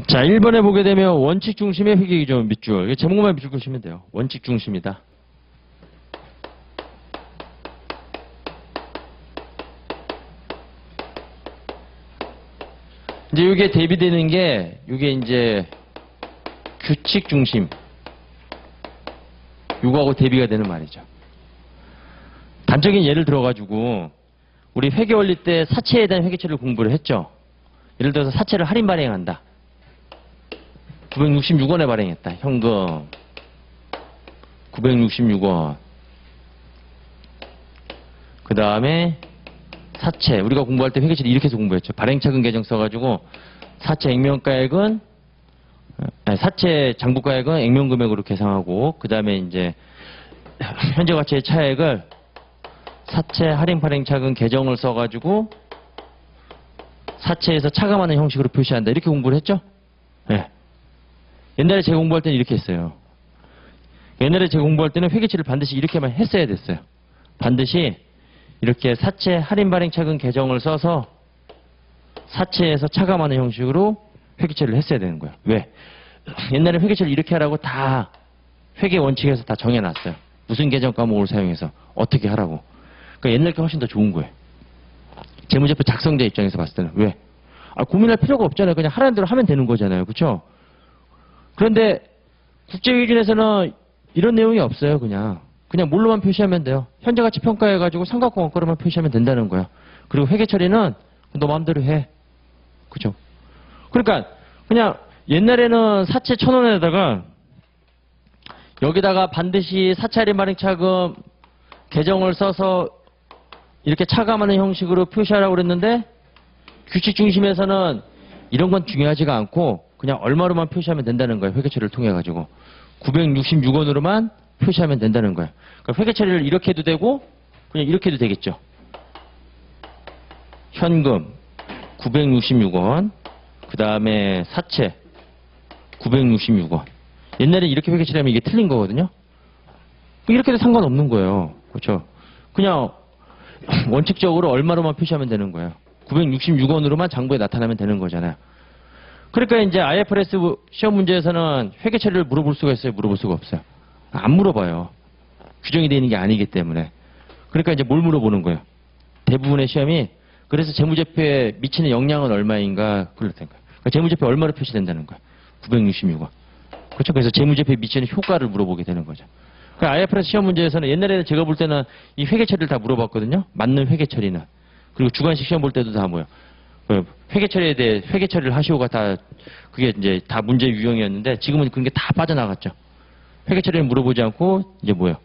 자, 1번에 보게 되면 원칙 중심의 회계기준 밑줄. 제목만 밑줄 그시면 돼요. 원칙 중심이다. 이제 이게 대비되는 게, 이게 이제 규칙 중심. 요거하고 대비가 되는 말이죠. 단적인 예를 들어가지고, 우리 회계 원리 때 사채에 대한 회계처리를 공부를 했죠. 예를 들어서 사채를 할인 발행한다. 966원에 발행했다. 현금 966원. 그 다음에 사채. 우리가 공부할 때 회계처리 이렇게 해서 공부했죠. 발행차금 계정 써가지고 사채 액면가액은 사채 장부가액은 액면금액으로 계상하고, 그 다음에 이제 현재 가치의 차액을 사채 할인 발행차금 계정을 써가지고 사채에서 차감하는 형식으로 표시한다. 이렇게 공부를 했죠? 네. 옛날에 제가 공부할 때는 이렇게 했어요. 옛날에 제가 공부할 때는 회계처리를 반드시 이렇게만 했어야 됐어요. 반드시 이렇게 사채 할인 발행차금 계정을 써서 사채에서 차감하는 형식으로 회계처리를 했어야 되는 거예요. 왜? 옛날에 회계처리를 이렇게 하라고 다 회계 원칙에서 다 정해놨어요. 무슨 계정 과목을 사용해서 어떻게 하라고. 그러니까 옛날 게 훨씬 더 좋은 거예요. 재무제표 작성자 입장에서 봤을 때는. 왜? 고민할 필요가 없잖아요. 그냥 하라는 대로 하면 되는 거잖아요. 그렇죠? 그런데 국제기준에서는 이런 내용이 없어요. 그냥 뭘로만 표시하면 돼요. 현재가치 평가해가지고 삼각형권으로만 표시하면 된다는 거야. 그리고 회계처리는 너 마음대로 해. 그죠? 그러니까 그냥 옛날에는 사채 1,000원에다가 여기다가 반드시 사채 할인 발행차금 계정을 써서 이렇게 차감하는 형식으로 표시하라고 그랬는데, 규칙 중심에서는 이런 건 중요하지가 않고 그냥 얼마로만 표시하면 된다는 거예요. 회계처리를 통해 가지고 966원으로만 표시하면 된다는 거예요. 그러니까 회계처리를 이렇게 해도 되고 그냥 이렇게 해도 되겠죠. 현금 966원, 그 다음에 사채 966원. 옛날에 이렇게 회계처리하면 이게 틀린 거거든요. 이렇게 해도 상관없는 거예요. 그렇죠? 그냥 원칙적으로 얼마로만 표시하면 되는 거예요. 966원으로만 장부에 나타나면 되는 거잖아요. 그러니까 이제 IFRS 시험 문제에서는 회계처리를 물어볼 수가 있어요? 물어볼 수가 없어요? 안 물어봐요. 규정이 되어 있는 게 아니기 때문에. 그러니까 이제 뭘 물어보는 거예요? 대부분의 시험이 그래서 재무제표에 미치는 영향은 얼마인가 그렇다는 거예요. 그러니까 재무제표 얼마로 표시된다는 거예요? 966원. 그렇죠? 그래서 재무제표에 미치는 효과를 물어보게 되는 거죠. 그러니까 IFRS 시험 문제에서는 옛날에는 제가 볼 때는 이 회계처리를 다 물어봤거든요. 맞는 회계처리는. 그리고 주관식 시험 볼 때도 다 뭐예요? 회계처리에 대해 회계처리를 하시오가 다 그게 이제 다 문제 유형이었는데, 지금은 그런 게 다 빠져나갔죠. 회계처리를 물어보지 않고 이제 뭐예요?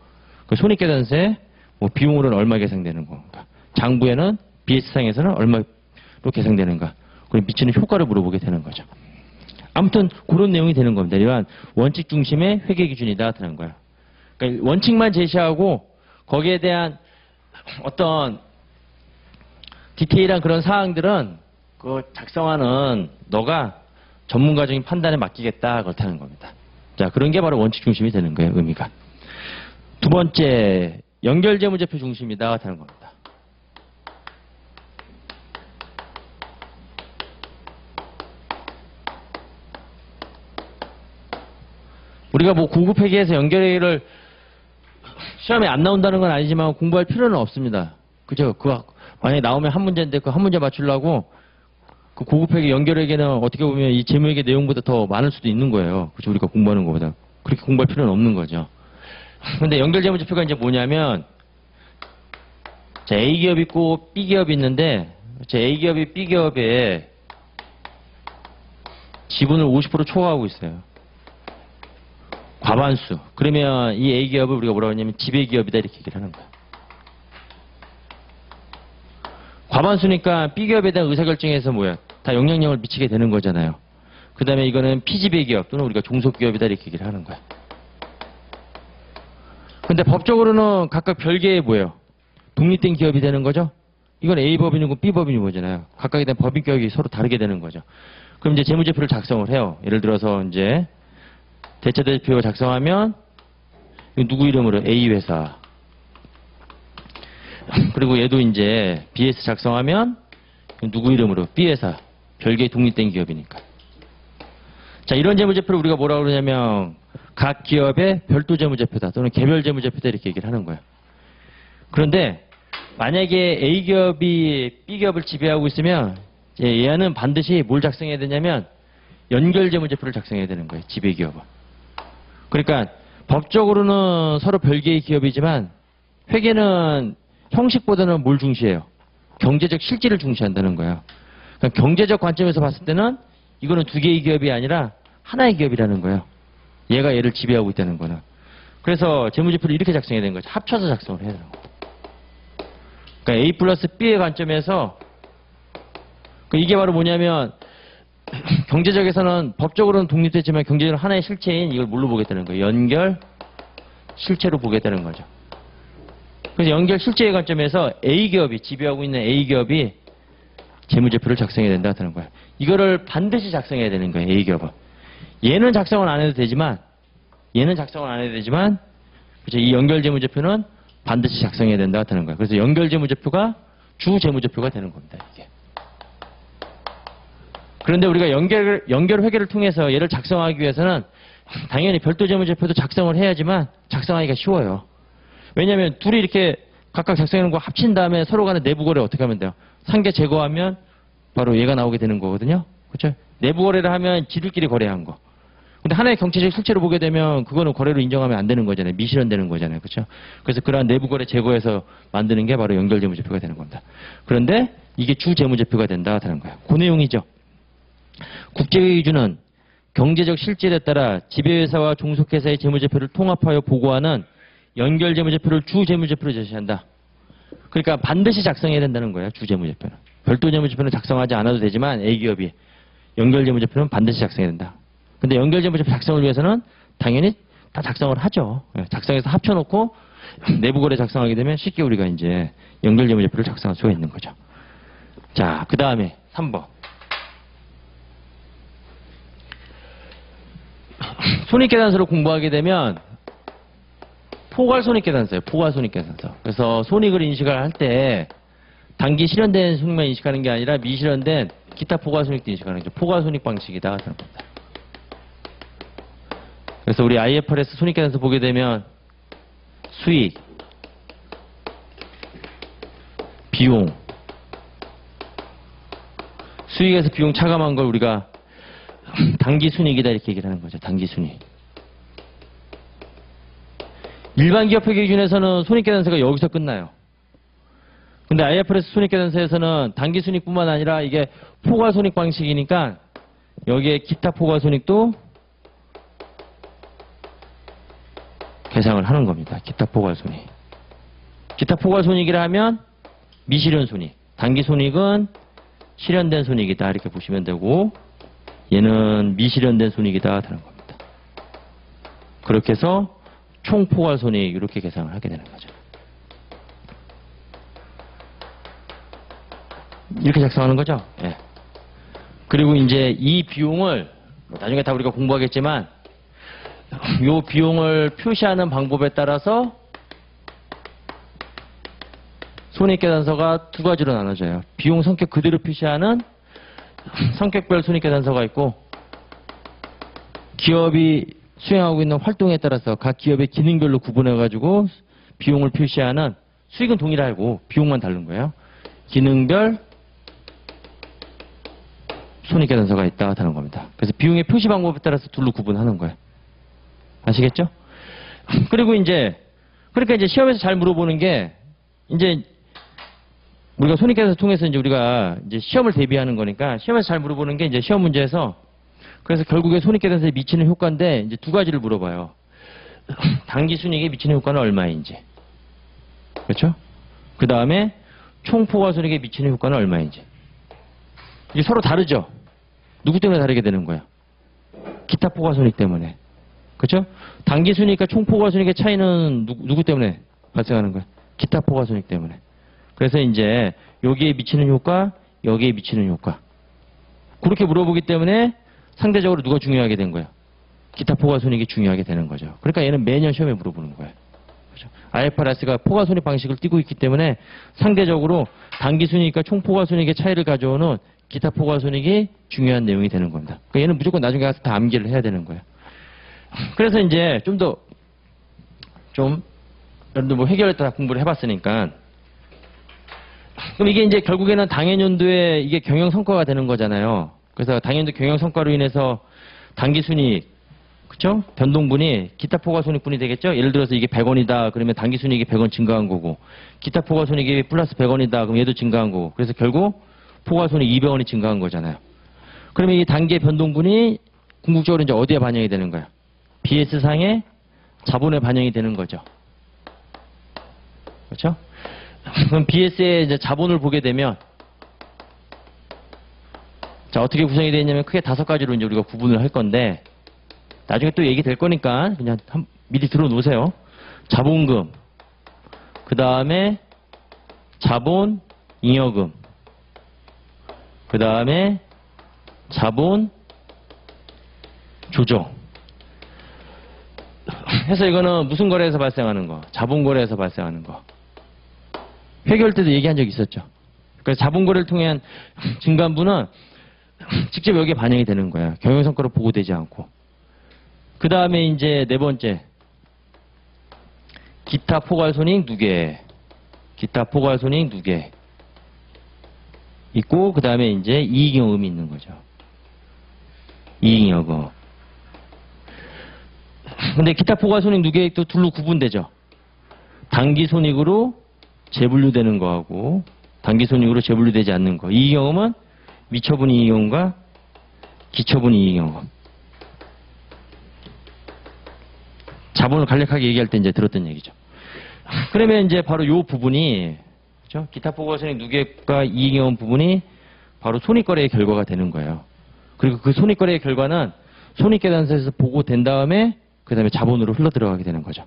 그 손익계산세 뭐 비용으로는 얼마 계상되는 건가? 장부에는 BS상에서는 얼마로 계상되는가? 그리고 미치는 효과를 물어보게 되는 거죠. 아무튼 그런 내용이 되는 겁니다. 이러한 원칙 중심의 회계 기준이다 하는 거예요. 그러니까 원칙만 제시하고 거기에 대한 어떤 디테일한 그런 사항들은 그 작성하는 너가 전문가적인 판단에 맡기겠다 그렇다는 겁니다. 자, 그런 게 바로 원칙 중심이 되는 거예요. 의미가. 두 번째, 연결재무제표 중심이다 하는 겁니다. 우리가 뭐 고급회계에서 연결회계를 시험에 안 나온다는 건 아니지만 공부할 필요는 없습니다. 그죠? 만약에 나오면 한 문제인데 그 한 문제 맞추려고 그 고급회계 연결회계는 어떻게 보면 이 재무회계 내용보다 더 많을 수도 있는 거예요. 그죠? 우리가 공부하는 것보다. 그렇게 공부할 필요는 없는 거죠. 근데 연결재무제표가 이제 뭐냐면, 자, A기업이 있고 B기업이 있는데, 자, A기업이 B기업에 지분을 50% 초과하고 있어요. 과반수. 그러면 이 A기업을 우리가 뭐라고 하냐면 지배기업이다 이렇게 얘기를 하는 거야. 과반수니까 B기업에 대한 의사결정에서 뭐야? 다 영향력을 미치게 되는 거잖아요. 그 다음에 이거는 피지배기업 또는 우리가 종속기업이다 이렇게 얘기를 하는 거야. 근데 법적으로는 각각 별개의 뭐예요? 독립된 기업이 되는 거죠? 이건 A법인이고 B법인인 거잖아요. 각각에 대한 법인격이 서로 다르게 되는 거죠. 그럼 이제 재무제표를 작성을 해요. 예를 들어서 이제 대차대표 작성하면 누구 이름으로 A회사. 그리고 얘도 이제 BS 작성하면 누구 이름으로 B회사. 별개의 독립된 기업이니까. 자, 이런 재무제표를 우리가 뭐라고 그러냐면 각 기업의 별도 재무제표다 또는 개별 재무제표다 이렇게 얘기를 하는 거예요. 그런데 만약에 A기업이 B기업을 지배하고 있으면 얘는 반드시 뭘 작성해야 되냐면 연결 재무제표를 작성해야 되는 거예요. 지배기업은. 그러니까 법적으로는 서로 별개의 기업이지만 회계는 형식보다는 뭘 중시해요? 경제적 실질을 중시한다는 거예요. 그러니까 경제적 관점에서 봤을 때는 이거는 두 개의 기업이 아니라 하나의 기업이라는 거예요. 얘가 얘를 지배하고 있다는 거는. 그래서 재무제표를 이렇게 작성해야 되는 거죠. 합쳐서 작성을 해야 되는 거예요. 그러니까 A 플러스 B의 관점에서 이게 바로 뭐냐면 경제적에서는 법적으로는 독립됐지만 경제적으로 하나의 실체인 이걸 뭘로 보겠다는 거예요. 연결 실체로 보겠다는 거죠. 그래서 연결 실체의 관점에서 A기업이 지배하고 있는 A기업이 재무제표를 작성해야 된다 하는 거예요. 이거를 반드시 작성해야 되는 거예요. A기업은. 얘는 작성은 안 해도 되지만 그렇죠? 이 연결 재무제표는 반드시 작성해야 된다 하는 거예요. 그래서 연결 재무제표가 주 재무제표가 되는 겁니다. 이게. 그런데 우리가 연결 회계를 통해서 얘를 작성하기 위해서는 당연히 별도 재무제표도 작성을 해야지만 작성하기가 쉬워요. 왜냐하면 둘이 이렇게 각각 작성해놓은 거 합친 다음에 서로 간의 내부 거래 어떻게 하면 돼요? 상계 제거하면 바로 얘가 나오게 되는 거거든요. 그렇죠? 내부 거래를 하면 지들끼리 거래한 거. 근데 하나의 경제적 실체로 보게 되면 그거는 거래로 인정하면 안 되는 거잖아요. 미실현되는 거잖아요. 그렇죠? 그래서 그러한 내부 거래 제거해서 만드는 게 바로 연결 재무제표가 되는 겁니다. 그런데 이게 주 재무제표가 된다 하는 거예요. 그 내용이죠. 국제회의 기준은 경제적 실질에 따라 지배회사와 종속회사의 재무제표를 통합하여 보고하는 연결 재무제표를 주 재무제표로 제시한다. 그러니까 반드시 작성해야 된다는 거예요. 주 재무제표는. 별도 재무제표는 작성하지 않아도 되지만 A기업이 연결 재무제표는 반드시 작성해야 된다. 근데 연결 재무제표 작성을 위해서는 당연히 다 작성을 하죠. 작성해서 합쳐놓고 내부 거래 작성하게 되면 쉽게 우리가 이제 연결 재무제표를 작성할 수가 있는 거죠. 자, 그 다음에 3번. 손익계산서를 공부하게 되면 포괄손익계산서예요. 포괄손익계산서. 그래서 손익을 인식을 할 때 단기 실현된 손익만 인식하는 게 아니라 미실현된 기타 포괄손익도 인식하는 거죠. 포괄손익 방식이다 하는 겁니다. 그래서 우리 IFRS 손익계산서 보게 되면 수익, 비용, 수익에서 비용 차감한 걸 우리가 단기순이익이다 이렇게 얘기를 하는 거죠. 단기순이익. 일반 기업회계 기준에서는 손익계산서가 여기서 끝나요. 근데 IFRS 손익계산서에서는 단기순이익뿐만 아니라 이게 포괄손익 방식이니까 여기에 기타 포괄손익도 계상을 하는 겁니다. 기타 포괄손익. 기타 포괄손익이라 하면 미실현손익. 단기손익은 실현된 손익이다 이렇게 보시면 되고 얘는 미실현된 손익이다 하는 겁니다. 그렇게 해서 총 포괄손익 이렇게 계산을 하게 되는 거죠. 이렇게 작성하는 거죠. 예. 그리고 이제 이 비용을 나중에 다 우리가 공부하겠지만 이 비용을 표시하는 방법에 따라서 손익계산서가 두 가지로 나눠져요. 비용 성격 그대로 표시하는 성격별 손익계산서가 있고 기업이 수행하고 있는 활동에 따라서 각 기업의 기능별로 구분해가지고 비용을 표시하는 수익은 동일하고 비용만 다른 거예요. 기능별 손익계산서가 있다 하는 겁니다. 그래서 비용의 표시 방법에 따라서 둘로 구분하는 거예요. 아시겠죠? 그리고 그러니까 이제 시험에서 잘 물어보는 게 이제 우리가 손익계산서 통해서 이제 우리가 이제 시험을 대비하는 거니까 시험에서 잘 물어보는 게 이제 시험 문제에서 그래서 결국에 손익계산서에 미치는 효과인데 이제 두 가지를 물어봐요. 단기순이익에 미치는 효과는 얼마인지. 그렇죠? 그 다음에 총포괄손익에 미치는 효과는 얼마인지. 이게 서로 다르죠? 누구 때문에 다르게 되는 거야? 기타 포괄손익 때문에. 그렇죠? 단기순이익과 총포괄손익의 차이는 누구 때문에 발생하는 거야? 기타 포괄손익 때문에. 그래서 이제 여기에 미치는 효과, 여기에 미치는 효과. 그렇게 물어보기 때문에 상대적으로 누가 중요하게 된 거야? 기타 포괄손익이 중요하게 되는 거죠. 그러니까 얘는 매년 시험에 물어보는 거예요. 그렇죠? IFRS가 포괄손익 방식을 띠고 있기 때문에 상대적으로 단기순이익과 총포괄손익의 차이를 가져오는 기타 포괄손익이 중요한 내용이 되는 겁니다. 그러니까 얘는 무조건 나중에 가서 다 암기를 해야 되는 거예요. 그래서 이제 여러분들 뭐 회계를 다 공부를 해봤으니까, 그럼 이게 이제 결국에는 당해년도에 이게 경영 성과가 되는 거잖아요. 그래서 당해년도 경영 성과로 인해서 당기순이익, 그쵸? 변동분이 기타 포괄손익분이 되겠죠? 예를 들어서 이게 100원이다. 그러면 당기순이익이 100원 증가한 거고, 기타 포괄손익이 플러스 100원이다. 그럼 얘도 증가한 거고. 그래서 결국 포괄손익 200원이 증가한 거잖아요. 그러면 이 단계 변동분이 궁극적으로 이제 어디에 반영이 되는 거예요? BS상의 자본에 반영이 되는 거죠. 그렇죠? 그럼 BS의 이제 자본을 보게 되면, 자, 어떻게 구성이 되어 있냐면 크게 5가지로 이제 우리가 구분을 할 건데, 나중에 또 얘기 될 거니까 그냥 미리 들어 놓으세요. 자본금, 그 다음에 자본 잉여금, 그 다음에 자본 조정. 해서 이거는 무슨 거래에서 발생하는 거? 자본 거래에서 발생하는 거. 회계할 때도 얘기한 적 있었죠. 그래서 자본 거래를 통한 증감분은 직접 여기에 반영이 되는 거예요. 경영 성과로 보고되지 않고. 그 다음에 이제 네 번째, 기타 포괄손익 누계. 기타 포괄손익 누계 있고, 그 다음에 이제 이익잉여금이 있는 거죠. 이익잉여금. 근데 기타 포괄손익 누계액도 둘로 구분되죠. 단기손익으로 재분류되는 거하고 단기손익으로 재분류되지 않는 거. 이익잉여금은 미처분 이익잉여금과 기처분 이익잉여금. 자본을 간략하게 얘기할 때 이제 들었던 얘기죠. 그러면 이제 바로 요 부분이, 그렇죠? 기타 포괄손익 누계액과 이익잉여금 부분이 바로 손익거래의 결과가 되는 거예요. 그리고 그 손익거래의 결과는 손익계산서에서 보고된 다음에 그 다음에 자본으로 흘러 들어가게 되는 거죠.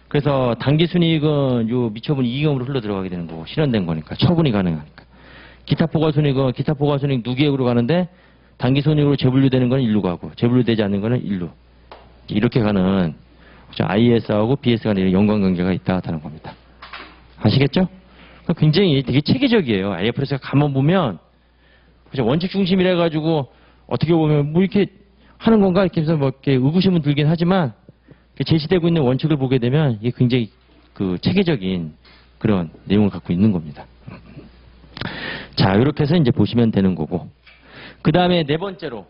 그래서 단기순이익은 요 미처분 이익잉여금으로 흘러 들어가게 되는 거고, 실현된 거니까, 처분이 가능하니까. 기타 포괄손익은 기타 포괄손익 누계액으로 가는데 단기손익으로 재분류되는 건 일로 가고 재분류되지 않는 거는 일로. 이렇게 가는, 그렇죠? IS하고 BS 간의 연관관계가 있다는 겁니다. 아시겠죠? 굉장히 되게 체계적이에요. IFRS가 가만 보면, 그렇죠? 원칙 중심이라 가지고 어떻게 보면 뭐 이렇게 하는 건가 이렇게 해서 뭐 이렇게 의구심은 들긴 하지만, 제시되고 있는 원칙을 보게 되면 이게 굉장히 그 체계적인 그런 내용을 갖고 있는 겁니다. 자, 이렇게 해서 이제 보시면 되는 거고. 그 다음에 네 번째로,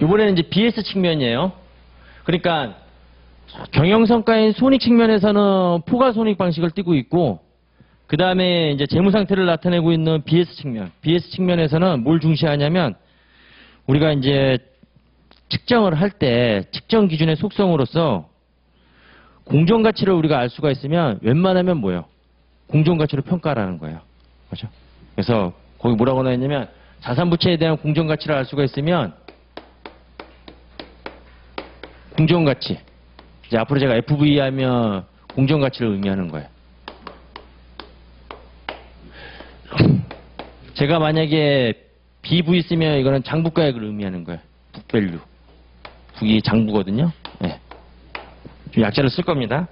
이번에는 이제 BS 측면이에요. 그러니까 경영성과인 손익 측면에서는 포괄손익 방식을 띠고 있고, 그 다음에 이제 재무상태를 나타내고 있는 BS 측면. BS 측면에서는 뭘 중시하냐면, 우리가 이제 측정을 할 때 측정 기준의 속성으로서 공정가치를 우리가 알 수가 있으면 웬만하면 뭐예요? 공정가치로 평가라는 거예요. 그렇죠? 그래서 거기 뭐라고 나왔냐면, 자산부채에 대한 공정가치를 알 수가 있으면 공정가치. 이제 앞으로 제가 FV 하면 공정가치를 의미하는 거예요. 제가 만약에 BV 쓰면 이거는 장부가액을 의미하는 거예요. 북밸류. 북이 장부거든요. 네. 좀 약자를 쓸 겁니다.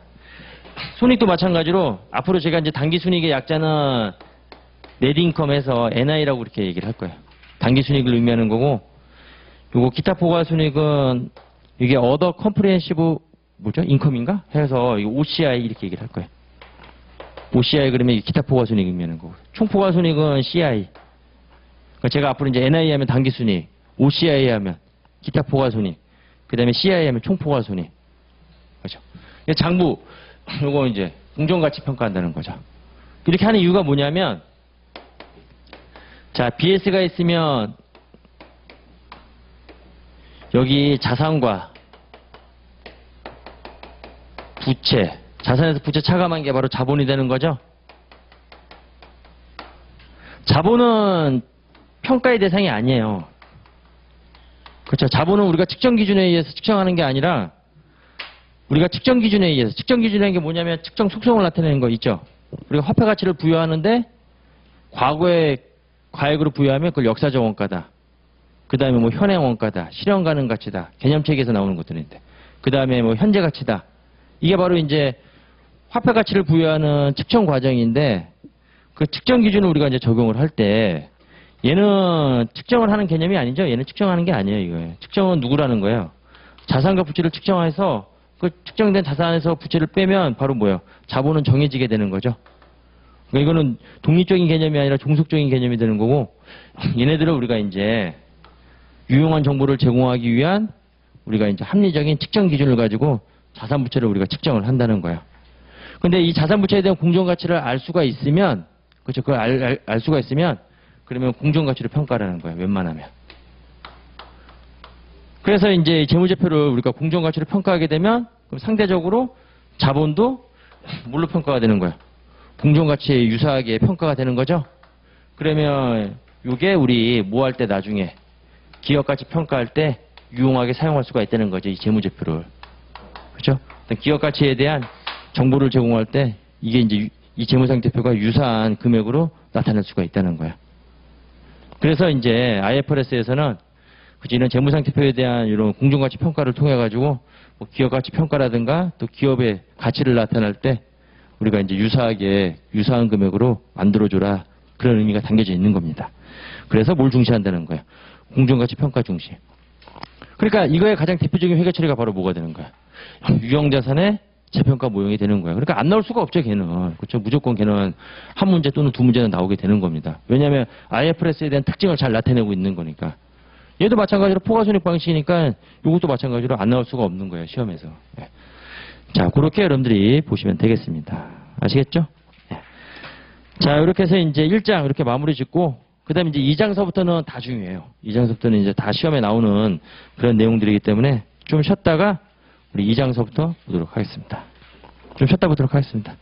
손익도 마찬가지로 앞으로 제가 이제 단기순익의 약자는 넷인컴에서 NI라고 이렇게 얘기를 할 거예요. 단기순익을 의미하는 거고, 요거 기타 포괄순익은 이게 어더 컴프레hen시브 뭐죠? 인컴인가? 해서 이거 OCI 이렇게 얘기를 할 거예요. OCI 그러면 기타 포괄순익 의미하는 거고, 총 포괄순익은 CI. 그러니까 제가 앞으로 이제 NI 하면 단기순익, OCI 하면 기타 포괄순익, 그 다음에 CI 하면 총 포괄순익. 그렇죠? 장부, 요거 이제 공정가치 평가한다는 거죠. 이렇게 하는 이유가 뭐냐면, 자, BS가 있으면 여기 자산과 부채, 자산에서 부채 차감한 게 바로 자본이 되는 거죠. 자본은 평가의 대상이 아니에요. 그렇죠. 자본은 우리가 측정 기준에 의해서 측정하는 게 아니라, 우리가 측정 기준에 의해서, 측정 기준이라는 게 뭐냐면 측정 속성을 나타내는 거 있죠. 우리가 화폐 가치를 부여하는데 과거의 과액으로 부여하면 그걸 역사적 원가다. 그 다음에 뭐 현행 원가다, 실현 가능 가치다, 개념책에서 나오는 것들인데, 그 다음에 뭐 현재 가치다. 이게 바로 이제 화폐 가치를 부여하는 측정 과정인데, 그 측정 기준을 우리가 이제 적용을 할 때 얘는 측정을 하는 개념이 아니죠. 얘는 측정하는 게 아니에요. 이거 측정은 누구라는 거예요. 자산과 부채를 측정해서 그 측정된 자산에서 부채를 빼면 바로 뭐예요? 자본은 정해지게 되는 거죠. 그러니까 이거는 독립적인 개념이 아니라 종속적인 개념이 되는 거고 얘네들을 우리가 이제 유용한 정보를 제공하기 위한 우리가 이제 합리적인 측정 기준을 가지고 자산 부채를 우리가 측정을 한다는 거예요. 근데 이 자산 부채에 대한 공정 가치를 알 수가 있으면 그렇죠. 그걸 알 수가 있으면 그러면 공정 가치를 평가하는 거예요. 웬만하면. 그래서 이제 재무제표를 우리가 공정 가치를 평가하게 되면 그럼 상대적으로 자본도 뭘로 평가가 되는 거예요? 공정 가치에 유사하게 평가가 되는 거죠. 그러면 이게 우리 뭐 할 때 나중에 기업 가치 평가할 때 유용하게 사용할 수가 있다는 거죠. 이 재무제표를. 그렇죠? 기업 가치에 대한 정보를 제공할 때 이게 이제 이 재무상태표가 유사한 금액으로 나타날 수가 있다는 거야. 그래서 이제 IFRS에서는 이런 재무상태표에 대한 이런 공정가치 평가를 통해 가지고 뭐 기업가치 평가라든가 또 기업의 가치를 나타낼 때 우리가 이제 유사한 금액으로 만들어줘라 그런 의미가 담겨져 있는 겁니다. 그래서 뭘 중시한다는 거야? 공정가치 평가 중시. 그러니까 이거의 가장 대표적인 회계 처리가 바로 뭐가 되는 거야? 유형자산의 재평가 모형이 되는 거야. 그러니까 안 나올 수가 없죠, 걔는. 그렇죠? 무조건 걔는 한 문제 또는 두 문제는 나오게 되는 겁니다. 왜냐하면 IFRS에 대한 특징을 잘 나타내고 있는 거니까. 얘도 마찬가지로 포괄손익 방식이니까 이것도 마찬가지로 안 나올 수가 없는 거예요, 시험에서. 네. 자, 그렇게 여러분들이 보시면 되겠습니다. 아시겠죠? 네. 자, 이렇게 해서 이제 1장 이렇게 마무리 짓고, 그 다음에 이제 2장서부터는 다 중요해요. 2장서부터는 이제 다 시험에 나오는 그런 내용들이기 때문에 좀 쉬었다가 우리 2장서부터 보도록 하겠습니다. 좀 쉬었다 보도록 하겠습니다.